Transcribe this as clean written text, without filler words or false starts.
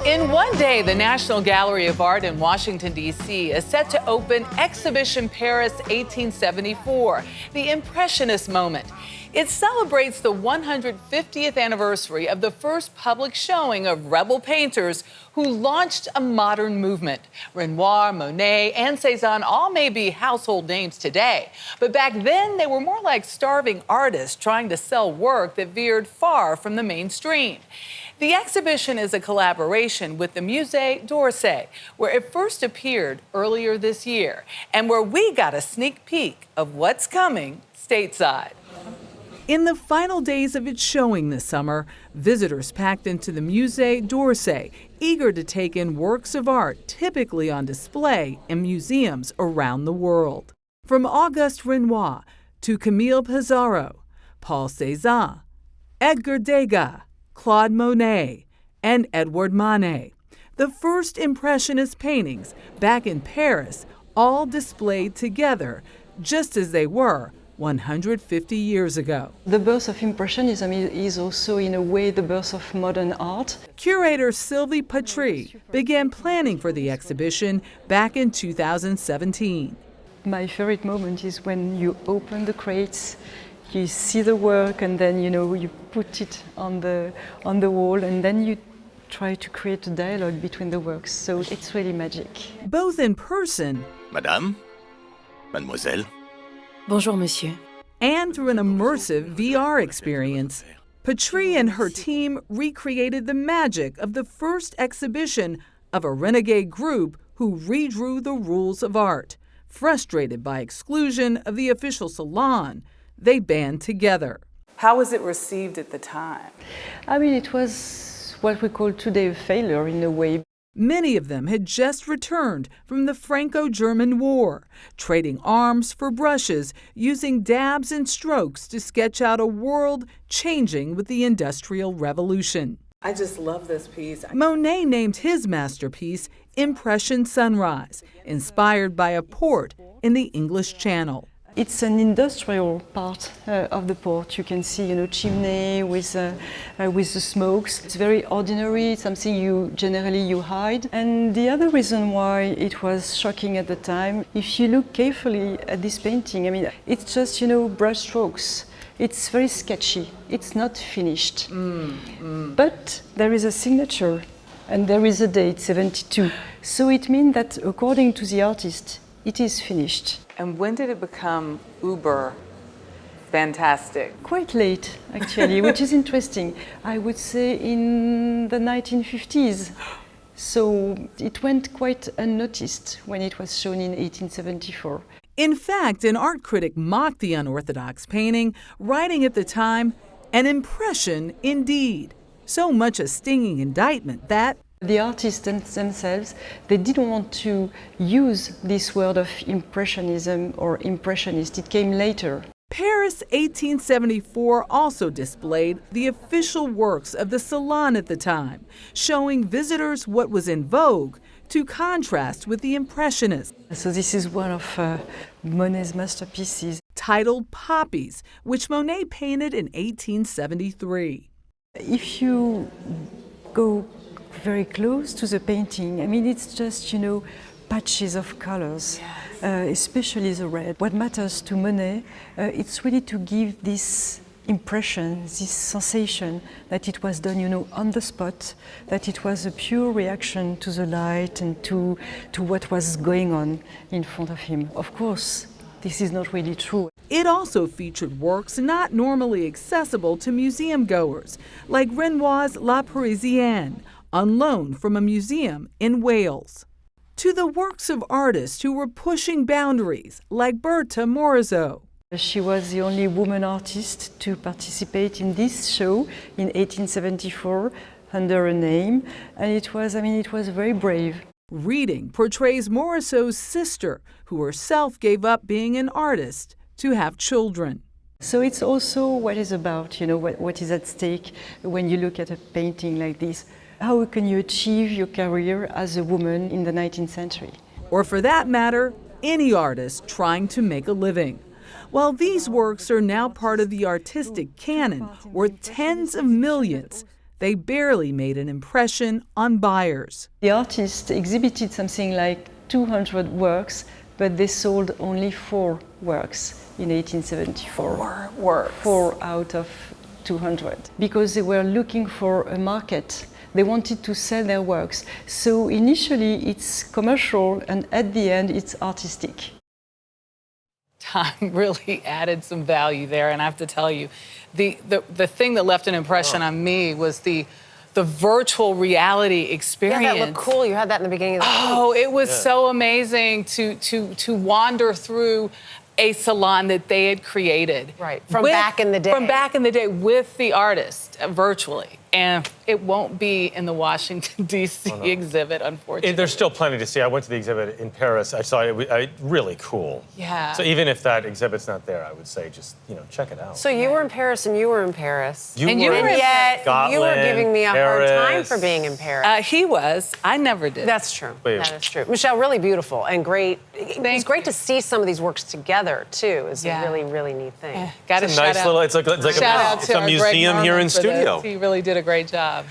In one day, the National Gallery of Art in Washington, D.C. is set to open Exhibition Paris 1874, the Impressionist Movement. It celebrates the 150th anniversary of the first public showing of rebel painters who launched a modern movement. Renoir, Monet, and Cézanne all may be household names today, but back then they were more like starving artists trying to sell work that veered far from the mainstream. The exhibition is a collaboration with the Musée d'Orsay, where it first appeared earlier this year, and where we got a sneak peek of what's coming stateside. In the final days of its showing this summer, visitors packed into the Musée d'Orsay, eager to take in works of art typically on display in museums around the world. From Auguste Renoir to Camille Pissarro, Paul Cézanne, Edgar Degas, Claude Monet, and Edouard Manet. The first Impressionist paintings back in Paris, all displayed together, just as they were 150 years ago. The birth of Impressionism is also, in a way, the birth of modern art. Curator Sylvie Patry began planning for the exhibition back in 2017. My favorite moment is when you open the crates, you see the work, and then you put it on the wall, and then you try to create a dialogue between the works. So it's really magic. Both in person, Madame, Mademoiselle. Bonjour, monsieur. And through an immersive VR experience. Patry and her team recreated the magic of the first exhibition of a renegade group who redrew the rules of art. Frustrated by exclusion of the official salon, they band together. How was it received at the time? It was what we call today a failure in a way. Many of them had just returned from the Franco-German War, trading arms for brushes, using dabs and strokes to sketch out a world changing with the Industrial Revolution. I just love this piece. Monet named his masterpiece Impression Sunrise, inspired by a port in the English Channel. It's an industrial part of the port. You can see, chimney with the smokes. It's very ordinary, something you generally hide. And the other reason why it was shocking at the time, if you look carefully at this painting, it's just, brush strokes. It's very sketchy. It's not finished. But there is a signature and there is a date, 72. So it means that according to the artist, it is finished. And when did it become uber fantastic? Quite late, actually, which is interesting. I would say in the 1950s. So it went quite unnoticed when it was shown in 1874. In fact, an art critic mocked the unorthodox painting, writing at the time, an impression indeed. So much a stinging indictment that the artists themselves, they didn't want to use this word of impressionism or impressionist. It came later. Paris 1874 also displayed the official works of the Salon at the time, showing visitors what was in vogue to contrast with the Impressionists. So this is one of Monet's masterpieces. Titled Poppies, which Monet painted in 1873. If you go very close to the painting, it's just, patches of colors, especially the red. What matters to Monet, it's really to give this impression, this sensation that it was done, on the spot, that it was a pure reaction to the light and to what was going on in front of him. Of course, this is not really true. It also featured works not normally accessible to museum goers, like Renoir's La Parisienne, on loan from a museum in Wales. To the works of artists who were pushing boundaries, like Berta Morisot. She was the only woman artist to participate in this show in 1874 under a name, and it was very brave. Reading portrays Morisot's sister, who herself gave up being an artist to have children. So it's also what is about, what is at stake when you look at a painting like this. How can you achieve your career as a woman in the 19th century? Or for that matter, any artist trying to make a living. While these works are now part of the artistic canon, worth tens of millions, they barely made an impression on buyers. The artist exhibited something like 200 works, but they sold only 4 works in 1874. 4 works. 4 out of 200. Because they were looking for a market. They wanted to sell their works. So initially it's commercial, and at the end it's artistic. Time really added some value there, and I have to tell you, the thing that left an impression on me was the virtual reality experience. Yeah, that looked cool. You had that in the beginning of the Oh, it was so amazing to wander through a salon that they had created. Right, from back in the day. From back in the day with the artist virtually. And it won't be in the Washington, D.C. exhibit, unfortunately. There's still plenty to see. I went to the exhibit in Paris. I saw it, really cool. Yeah. So even if that exhibit's not there, I would say just, check it out. So you were in Paris and you were in Paris. And you were in yet Scotland, you were giving me a Paris. hard time for being in Paris. He was. I never did. That's true. Wait. That is true. Michelle, really beautiful and great. It's great to see some of these works together, too. It's a really, really neat thing. Got to It's a nice little, it's like shout out it's to a our Greg museum here Merlin in for this. studio. He really did a great job.